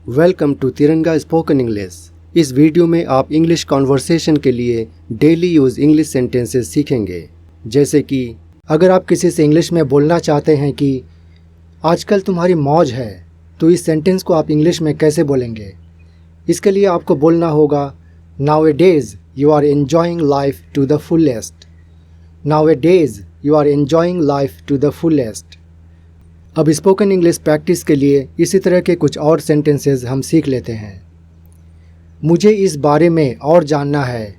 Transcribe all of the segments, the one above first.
Welcome to तिरंगा spoken English. इस video में आप इंग्लिश कॉन्वर्सेशन के लिए डेली यूज़ इंग्लिश सेंटेंसेस सीखेंगे। जैसे कि अगर आप किसी से इंग्लिश में बोलना चाहते हैं कि आजकल तुम्हारी मौज है, तो इस सेंटेंस को आप इंग्लिश में कैसे बोलेंगे। इसके लिए आपको बोलना होगा nowadays you are enjoying life to the fullest. Nowadays you are enjoying life to the fullest. अब स्पोकन इंग्लिश प्रैक्टिस के लिए इसी तरह के कुछ और सेंटेंसेस हम सीख लेते हैं। मुझे इस बारे में और जानना है।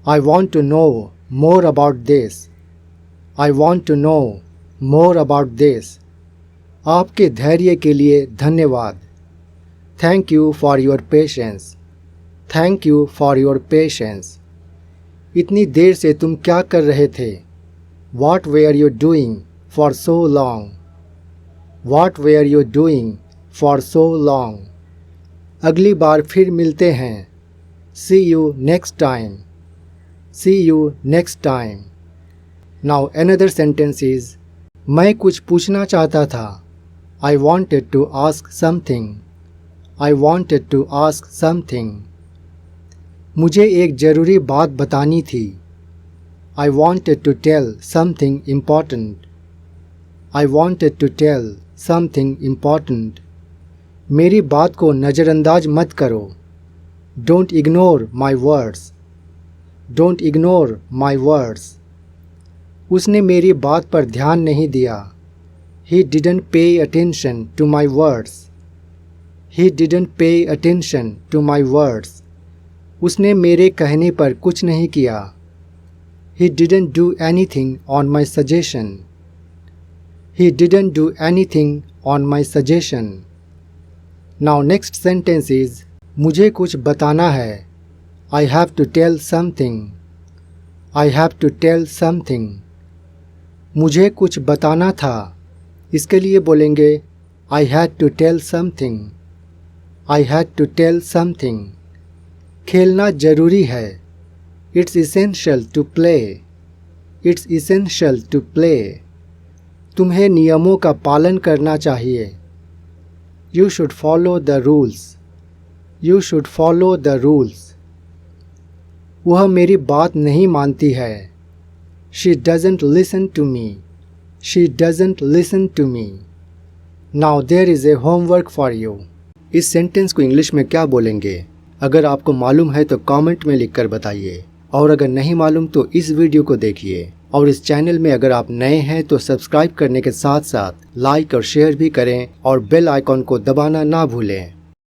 I want to know more about this. I want to know more about this. आपके धैर्य के लिए धन्यवाद। Thank you for your patience. Thank you for your patience. इतनी देर से तुम क्या कर रहे थे। What were you doing for so long. What were you doing for so long? अगली बार फिर मिलते हैं। See you next time. See you next time. Now another sentence is मैं कुछ पूछना चाहता था। I wanted to ask something. I wanted to ask something. मुझे एक ज़रूरी बात बतानी थी। I wanted to tell something important. I wanted to tell something important. मेरी बात को नज़रअंदाज मत करो। Don't ignore my words. Don't ignore my words. उसने मेरी बात पर ध्यान नहीं दिया। He didn't pay attention to my words. He didn't pay attention to my words. उसने मेरे कहने पर कुछ नहीं किया। He didn't do anything on my suggestion. He didn't do anything on my suggestion. Now next sentence is मुझे कुछ बताना है। I have to tell something. I have to tell something. मुझे कुछ बताना था। इसके लिए बोलेंगे I had to tell something. I had to tell something. खेलना ज़रूरी है। It's essential to play. It's essential to play. तुम्हें नियमों का पालन करना चाहिए। You should follow the rules. You should follow the rules. वह मेरी बात नहीं मानती है। She doesn't listen to me. She doesn't listen to me. Now there is a homework for you. इस सेंटेंस को इंग्लिश में क्या बोलेंगे? अगर आपको मालूम है तो कमेंट में लिखकर बताइए, और अगर नहीं मालूम तो इस वीडियो को देखिए। और इस चैनल में अगर आप नए हैं तो सब्सक्राइब करने के साथ साथ लाइक और शेयर भी करें और बेल आइकॉन को दबाना ना भूलें।